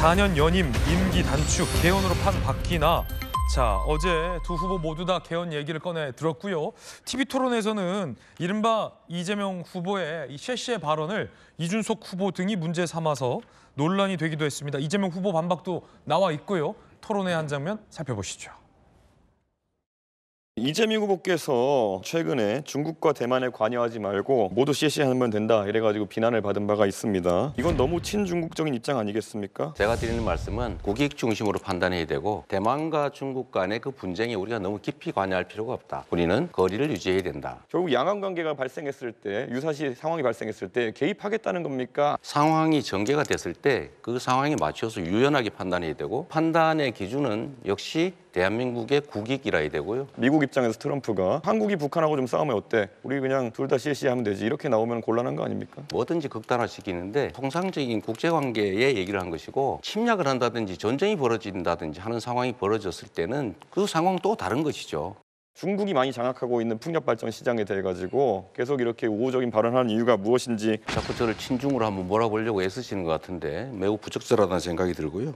4년 연임, 임기 단축, 개헌으로 판 바뀌나. 자, 어제 두 후보 모두 다 개헌 얘기를 꺼내 들었고요. TV토론에서는 이른바 이재명 후보의 이 쉐쉐 발언을 이준석 후보 등이 문제 삼아서 논란이 되기도 했습니다. 이재명 후보 반박도 나와 있고요. 토론의 한 장면 살펴보시죠. 이재명 후보께서 최근에 중국과 대만에 관여하지 말고 모두 CC하면 된다 이래가지고 비난을 받은 바가 있습니다. 이건 너무 친중국적인 입장 아니겠습니까? 제가 드리는 말씀은 국익 중심으로 판단해야 되고 대만과 중국 간의 그 분쟁에 우리가 너무 깊이 관여할 필요가 없다. 우리는 거리를 유지해야 된다. 결국 양안 관계가 발생했을 때 유사시 상황이 발생했을 때 개입하겠다는 겁니까? 상황이 전개가 됐을 때 그 상황에 맞춰서 유연하게 판단해야 되고 판단의 기준은 역시 대한민국의 국익이라야 되고요. 미국 입장에서 트럼프가 한국이 북한하고 좀 싸우면 어때? 우리 그냥 둘 다 CC하면 되지. 이렇게 나오면 곤란한 거 아닙니까? 뭐든지 극단화시키는데 통상적인 국제관계의 얘기를 한 것이고 침략을 한다든지 전쟁이 벌어진다든지 하는 상황이 벌어졌을 때는 그 상황 또 다른 것이죠. 중국이 많이 장악하고 있는 풍력 발전 시장에 대해 가지고 계속 이렇게 우호적인 발언하는 이유가 무엇인지 자꾸 저를 친중으로 한번 몰아보려고 애쓰시는 것 같은데 매우 부적절하다는 생각이 들고요.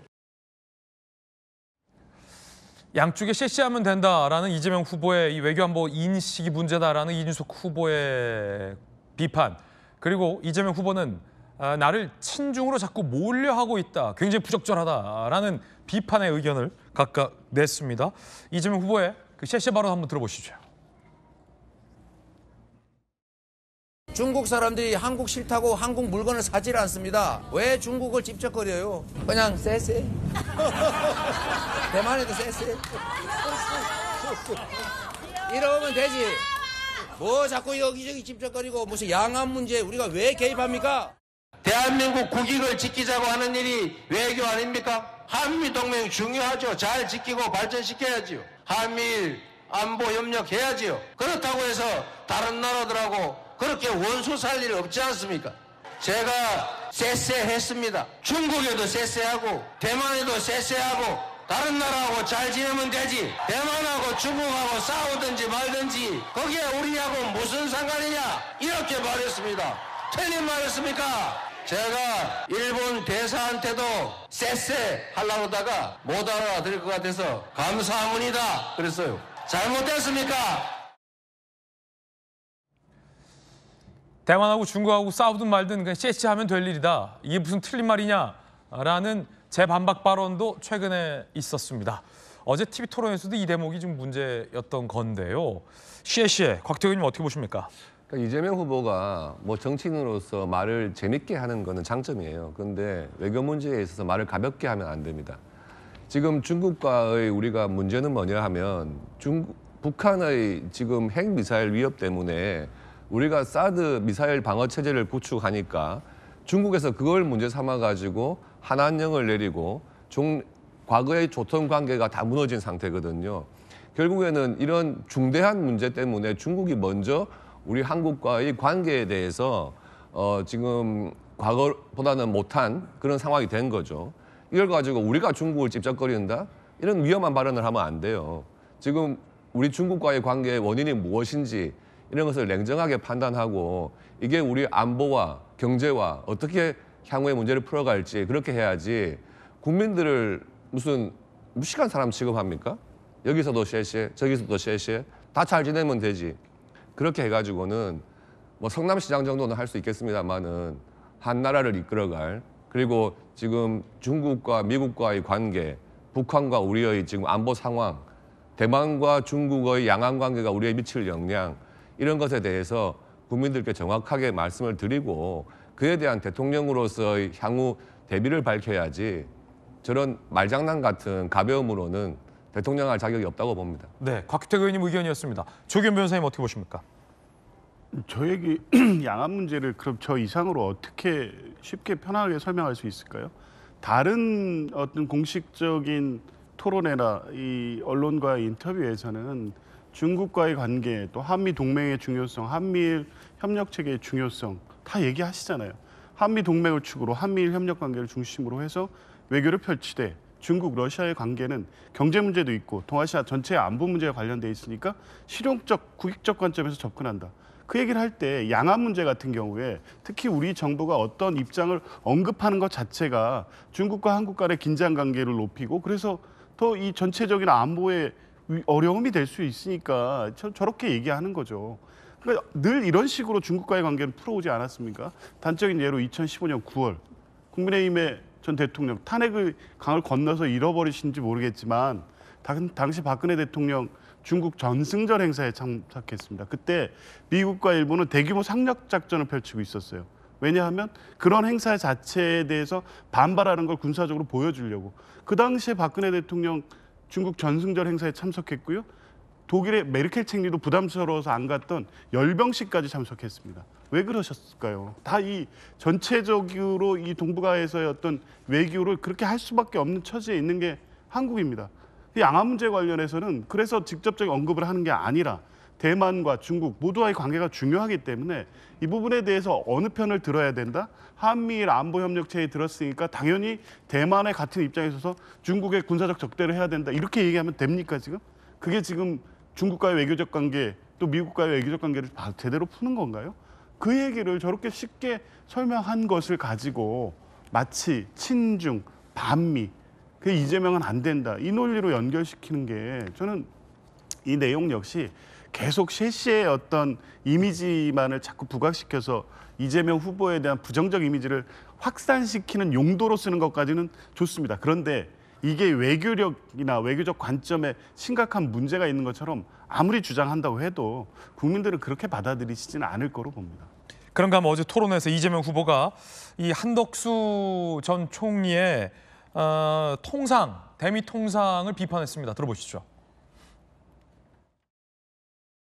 양쪽에 쉐시하면 된다라는 이재명 후보의 이 외교안보 인식이 문제다라는 이준석 후보의 비판. 그리고 이재명 후보는 나를 친중으로 자꾸 몰려하고 있다. 굉장히 부적절하다라는 비판의 의견을 각각 냈습니다. 이재명 후보의 그 쉐시 발언 한번 들어보시죠. 중국 사람들이 한국 싫다고 한국 물건을 사질 않습니다. 왜 중국을 집적거려요? 그냥 쎄쎄. 대만에도 쎄쎄. 이러면 되지. 뭐 자꾸 여기저기 집적거리고 무슨 양안 문제 우리가 왜 개입합니까? 대한민국 국익을 지키자고 하는 일이 외교 아닙니까? 한미동맹 중요하죠. 잘 지키고 발전시켜야지요. 한미일 안보 협력해야지요. 그렇다고 해서 다른 나라들하고 그렇게 원수 살 일 없지 않습니까? 제가 쎄쎄했습니다. 중국에도 쎄쎄하고 대만에도 쎄쎄하고 다른 나라하고 잘 지내면 되지. 대만하고 중국하고 싸우든지 말든지 거기에 우리하고 무슨 상관이냐 이렇게 말했습니다. 틀린 말했습니까? 제가 일본 대사한테도 쎄쎄 하려고 하다가 못 알아들을 것 같아서 감사합니다 그랬어요. 잘못됐습니까? 대만하고 중국하고 싸우든 말든 그냥 쎄쎄하면 될 일이다. 이게 무슨 틀린 말이냐라는 재반박 발언도 최근에 있었습니다. 어제 TV토론에서도 이 대목이 좀 문제였던 건데요. 쉐쉐, 곽태우 의원님 어떻게 보십니까? 그러니까 이재명 후보가 뭐 정치인으로서 말을 재밌게 하는 거는 장점이에요. 그런데 외교 문제에 있어서 말을 가볍게 하면 안 됩니다. 지금 중국과의 우리가 문제는 뭐냐 하면 북한의 지금 핵미사일 위협 때문에 우리가 사드 미사일 방어 체제를 구축하니까 중국에서 그걸 문제 삼아가지고 한한령을 내리고 과거의 조통 관계가 다 무너진 상태거든요. 결국에는 이런 중대한 문제 때문에 중국이 먼저 우리 한국과의 관계에 대해서 지금 과거보다는 못한 그런 상황이 된 거죠. 이걸 가지고 우리가 중국을 찝쩍거린다? 이런 위험한 발언을 하면 안 돼요. 지금 우리 중국과의 관계의 원인이 무엇인지 이런 것을 냉정하게 판단하고 이게 우리 안보와 경제와 어떻게 향후의 문제를 풀어갈지 그렇게 해야지 국민들을 무슨 무식한 사람 취급합니까? 여기서도 쉐쉐, 저기서도 쉐쉐, 다 잘 지내면 되지. 그렇게 해가지고는 뭐 성남시장 정도는 할 수 있겠습니다만은 한 나라를 이끌어갈 그리고 지금 중국과 미국과의 관계, 북한과 우리의 지금 안보 상황, 대만과 중국의 양안 관계가 우리에 미칠 영향 이런 것에 대해서 국민들께 정확하게 말씀을 드리고 그에 대한 대통령으로서의 향후 대비를 밝혀야지 저런 말장난 같은 가벼움으로는 대통령할 자격이 없다고 봅니다. 네, 곽태우 의원님 의견이었습니다. 조규현 변호사님 어떻게 보십니까? 저에게 양안 문제를 그럼 저 이상으로 어떻게 쉽게 편하게 설명할 수 있을까요? 다른 어떤 공식적인 토론회나 이 언론과의 인터뷰에서는 중국과의 관계, 또 한미 동맹의 중요성, 한미일 협력 체계의 중요성 다 얘기하시잖아요. 한미 동맹을 축으로 한미일 협력 관계를 중심으로 해서 외교를 펼치되 중국, 러시아의 관계는 경제 문제도 있고 동아시아 전체의 안보 문제와 관련돼 있으니까 실용적, 국익적 관점에서 접근한다. 그 얘기를 할 때 양안 문제 같은 경우에 특히 우리 정부가 어떤 입장을 언급하는 것 자체가 중국과 한국 간의 긴장 관계를 높이고 그래서 더 이 전체적인 안보에 어려움이 될 수 있으니까 저렇게 얘기하는 거죠. 그러니까 늘 이런 식으로 중국과의 관계를 풀어오지 않았습니까? 단적인 예로 2015년 9월 국민의힘의 전 대통령 탄핵의 강을 건너서 잃어버리신지 모르겠지만 당시 박근혜 대통령 중국 전승절 행사에 참석했습니다. 그때 미국과 일본은 대규모 상륙 작전을 펼치고 있었어요. 왜냐하면 그런 행사 자체에 대해서 반발하는 걸 군사적으로 보여주려고. 그 당시에 박근혜 대통령 중국 전승절 행사에 참석했고요. 독일의 메르켈 총리도 부담스러워서 안 갔던 열병식까지 참석했습니다. 왜 그러셨을까요? 다 이 전체적으로 이 동북아에서의 어떤 외교를 그렇게 할 수밖에 없는 처지에 있는 게 한국입니다. 이 양안 문제 관련해서는 그래서 직접적인 언급을 하는 게 아니라 대만과 중국 모두와의 관계가 중요하기 때문에 이 부분에 대해서 어느 편을 들어야 된다? 한미일 안보협력체에 들었으니까 당연히 대만의 같은 입장에 있어서 중국의 군사적 적대를 해야 된다. 이렇게 얘기하면 됩니까 지금? 그게 지금 중국과의 외교적 관계 또 미국과의 외교적 관계를 제대로 푸는 건가요? 그 얘기를 저렇게 쉽게 설명한 것을 가지고 마치 친중, 반미, 그 이재명은 안 된다. 이 논리로 연결시키는 게 저는 이 내용 역시 계속 셰시의 어떤 이미지만을 자꾸 부각시켜서 이재명 후보에 대한 부정적 이미지를 확산시키는 용도로 쓰는 것까지는 좋습니다. 그런데 이게 외교력이나 외교적 관점에 심각한 문제가 있는 것처럼 아무리 주장한다고 해도 국민들은 그렇게 받아들이시지는 않을 거로 봅니다. 그런가 하면 어제 토론회에서 이재명 후보가 이 한덕수 전 총리의 대미 통상을 비판했습니다. 들어보시죠.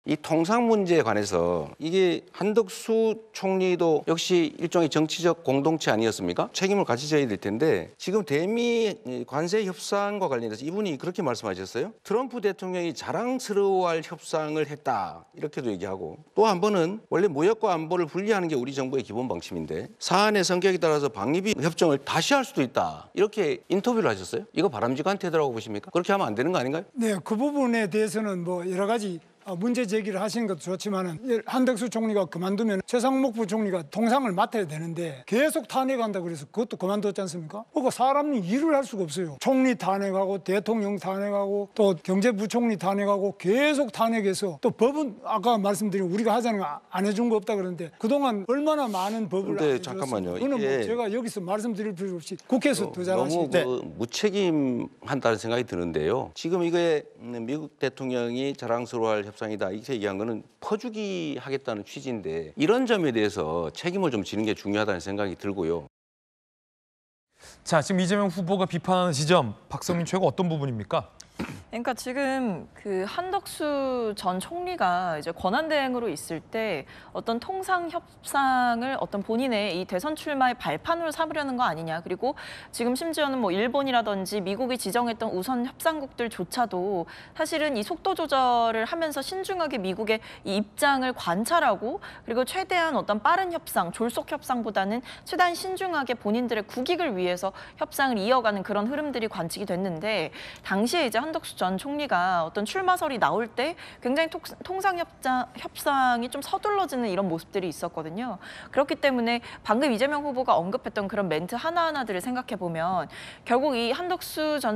이 통상 문제에 관해서 이게 한덕수 총리도 역시 일종의 정치적 공동체 아니었습니까? 책임을 같이 져야 될 텐데 지금 대미 관세 협상과 관련해서 이분이 그렇게 말씀하셨어요. 트럼프 대통령이 자랑스러워할 협상을 했다 이렇게도 얘기하고 또 한 번은 원래 무역과 안보를 분리하는 게 우리 정부의 기본 방침인데 사안의 성격에 따라서 방위비 협정을 다시 할 수도 있다 이렇게 인터뷰를 하셨어요. 이거 바람직한 태도라고 보십니까? 그렇게 하면 안 되는 거 아닌가요? 네, 그 부분에 대해서는 뭐 여러 가지 문제 제기를 하시는 것도 좋지만은 한덕수 총리가 그만두면 최상목 부총리가 통상을 맡아야 되는데 계속 탄핵한다 그래서 그것도 그만뒀지 않습니까? 그러니까 사람이 일을 할 수가 없어요. 총리 탄핵하고 대통령 탄핵하고 또 경제부총리 탄핵하고 계속 탄핵해서 또 법은 아까 말씀드린 우리가 하자는 거 안 해준 거 없다 그러는데 그동안 얼마나 많은 법을 안 해줬어요. 잠깐만요. 그거는 뭐 제가 여기서 말씀드릴 필요 없이 국회에서 더 잘하시고 너무 무책임한다는 생각이 드는데요. 지금 이게 미국 대통령이 자랑스러워할 협상이다 이렇게 얘기한 거는 퍼주기 하겠다는 취지인데 이런 점에 대해서 책임을 좀 지는 게 중요하다는 생각이 들고요. 자, 지금 이재명 후보가 비판하는 지점, 박성민 최고 어떤 부분입니까? 그러니까 지금 그 한덕수 전 총리가 이제 권한대행으로 있을 때 어떤 통상 협상을 어떤 본인의 이 대선 출마의 발판으로 삼으려는 거 아니냐. 그리고 지금 심지어는 뭐 일본이라든지 미국이 지정했던 우선 협상국들조차도 사실은 이 속도 조절을 하면서 신중하게 미국의 이 입장을 관찰하고 그리고 최대한 어떤 빠른 협상, 졸속 협상보다는 최대한 신중하게 본인들의 국익을 위해서 협상을 이어가는 그런 흐름들이 관측이 됐는데 당시에 이제 한덕수 전 총리가 어떤 출마설이 나올 때 굉장히 통상 협상이 좀 서둘러지는 이런 모습들이 있었거든요. 그렇기 때문에 방금 이재명 후보가 언급했던 그런 멘트 하나하나들을 생각해 보면 결국 이 한덕수 전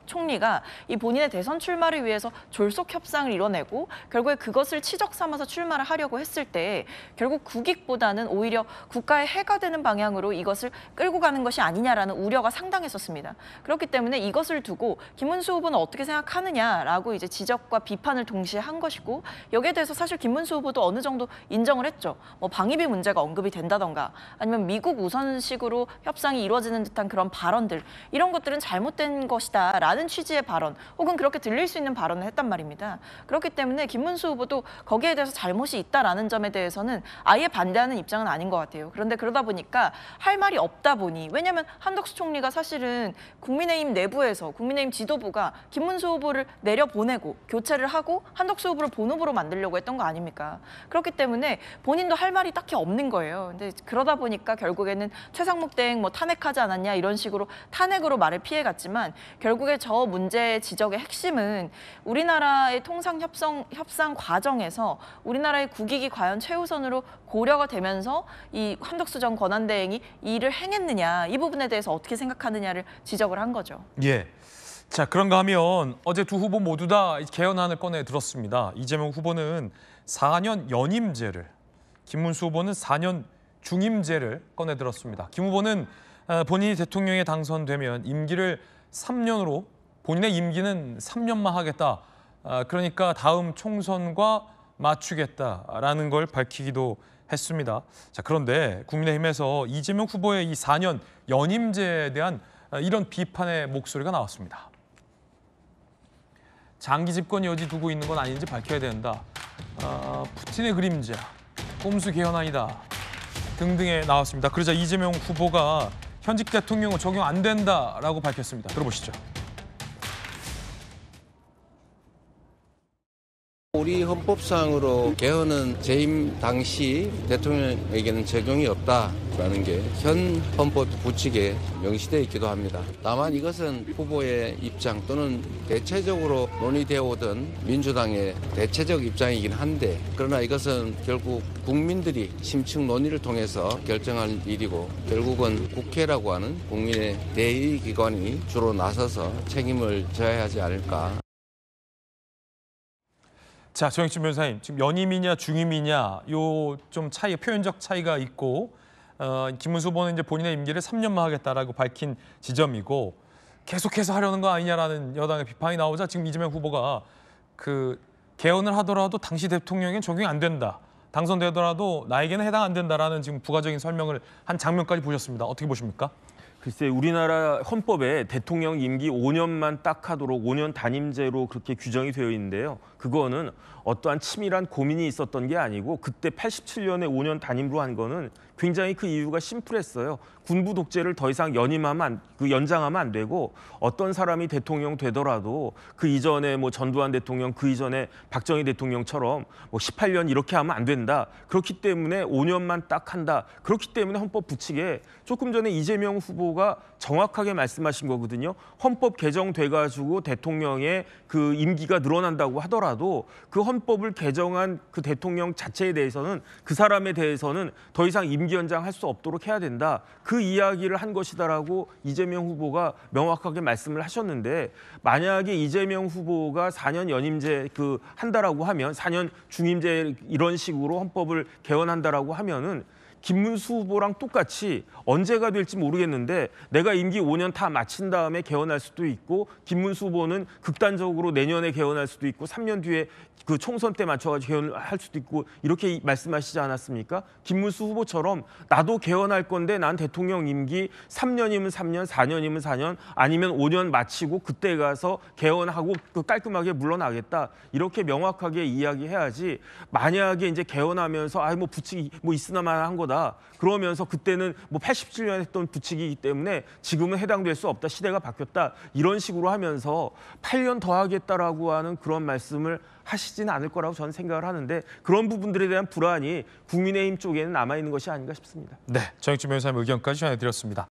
총리가 이 본인의 대선 출마를 위해서 졸속 협상을 이뤄내고 결국에 그것을 치적 삼아서 출마를 하려고 했을 때 결국 국익보다는 오히려 국가에 해가 되는 방향으로 이것을 끌고 가는 것이 아니냐라는 우려가 상당했었습니다. 그렇기 때문에 이것을 두고 김문수 후보는 어떻게 생각하느냐라고 이제 지적과 비판을 동시에 한 것이고 여기에 대해서 사실 김문수 후보도 어느 정도 인정을 했죠. 뭐 방위비 문제가 언급이 된다던가 아니면 미국 우선식으로 협상이 이루어지는 듯한 그런 발언들 이런 것들은 잘못된 것이다라는 취지의 발언 혹은 그렇게 들릴 수 있는 발언을 했단 말입니다. 그렇기 때문에 김문수 후보도 거기에 대해서 잘못이 있다라는 점에 대해서는 아예 반대하는 입장은 아닌 것 같아요. 그런데 그러다 보니까 할 말이 없다 보니 왜냐하면 한덕수 총리가 사실은 국민의힘 내부에서 국민의힘 지도부가 김문수 김문수 후보를 내려보내고 교체를 하고 한덕수 후보를 본후보로 만들려고 했던 거 아닙니까? 그렇기 때문에 본인도 할 말이 딱히 없는 거예요. 근데 그러다 보니까 결국에는 최상목 대행 뭐 탄핵하지 않았냐 이런 식으로 탄핵으로 말을 피해갔지만 결국에 저 문제 지적의 핵심은 우리나라의 통상 협상 과정에서 우리나라의 국익이 과연 최우선으로 고려가 되면서 이 한덕수 전 권한대행이 이 일을 행했느냐 이 부분에 대해서 어떻게 생각하느냐를 지적을 한 거죠. 예. 자, 그런가 하면 어제 두 후보 모두 다 개헌안을 꺼내 들었습니다. 이재명 후보는 4년 연임제를, 김문수 후보는 4년 중임제를 꺼내 들었습니다. 김 후보는 본인이 대통령에 당선되면 임기를 3년으로 본인의 임기는 3년만 하겠다. 그러니까 다음 총선과 맞추겠다라는 걸 밝히기도 했습니다. 자, 그런데 국민의힘에서 이재명 후보의 이 4년 연임제에 대한 이런 비판의 목소리가 나왔습니다. 장기 집권 여지 두고 있는 건 아닌지 밝혀야 된다. 푸틴의 그림자, 꼼수 개헌안이다 등등에 나왔습니다. 그러자 이재명 후보가 현직 대통령은 적용 안 된다라고 밝혔습니다. 들어보시죠. 우리 헌법상으로 개헌은 재임 당시 대통령에게는 적용이 없다라는 게 현 헌법 부칙에 명시되어 있기도 합니다. 다만 이것은 후보의 입장 또는 대체적으로 논의되어 오던 민주당의 대체적 입장이긴 한데 그러나 이것은 결국 국민들이 심층 논의를 통해서 결정할 일이고 결국은 국회라고 하는 국민의 대의기관이 주로 나서서 책임을 져야 하지 않을까. 자, 정익진 변호사님, 지금 연임이냐 중임이냐 요 좀 차이, 표현적 차이가 있고 김문수 후보는 이제 본인의 임기를 3년만 하겠다라고 밝힌 지점이고 계속해서 하려는 거 아니냐라는 여당의 비판이 나오자 지금 이재명 후보가 그 개헌을 하더라도 당시 대통령에겐 적용이 안 된다. 당선되더라도 나에게는 해당 안 된다라는 지금 부가적인 설명을 한 장면까지 보셨습니다. 어떻게 보십니까? 글쎄 우리나라 헌법에 대통령 임기 5년만 딱 하도록 5년 단임제로 그렇게 규정이 되어 있는데요. 그거는 어떠한 치밀한 고민이 있었던 게 아니고 그때 87년에 5년 단임으로 한 거는 굉장히 그 이유가 심플했어요. 군부 독재를 더 이상 연장하면 안 되고 어떤 사람이 대통령 되더라도 그 이전에 뭐 전두환 대통령, 그 이전에 박정희 대통령처럼 뭐 18년 이렇게 하면 안 된다. 그렇기 때문에 5년만 딱 한다. 그렇기 때문에 헌법 부칙에 조금 전에 이재명 후보가 정확하게 말씀하신 거거든요. 헌법 개정돼가지고 대통령의 그 임기가 늘어난다고 하더라도 그 헌법을 개정한 그 대통령 자체에 대해서는 그 사람에 대해서는 더 이상 임기 연장할 수 없도록 해야 된다. 그 이야기를 한 것이다라고 이재명 후보가 명확하게 말씀을 하셨는데 만약에 이재명 후보가 4년 연임제 한다라고 하면 4년 중임제 이런 식으로 헌법을 개헌한다라고 하면은 김문수 후보랑 똑같이 언제가 될지 모르겠는데 내가 임기 5년 다 마친 다음에 개헌할 수도 있고 김문수 후보는 극단적으로 내년에 개헌할 수도 있고 3년 뒤에 그 총선 때 맞춰가지고 개헌할 수도 있고 이렇게 말씀하시지 않았습니까? 김문수 후보처럼 나도 개헌할 건데 난 대통령 임기 3년이면 3년, 4년이면 4년 아니면 5년 마치고 그때 가서 개헌하고 깔끔하게 물러나겠다. 이렇게 명확하게 이야기해야지 만약에 이제 개헌하면서 뭐 부칙이 뭐 있으나마나 한 거다. 그러면서 그때는 뭐 87년에 했던 부칙이기 때문에 지금은 해당될 수 없다. 시대가 바뀌었다. 이런 식으로 하면서 8년 더 하겠다라고 하는 그런 말씀을 하시지는 않을 거라고 저는 생각을 하는데 그런 부분들에 대한 불안이 국민의힘 쪽에는 남아있는 것이 아닌가 싶습니다. 네, 정익진 변호사님 의견까지 전해드렸습니다.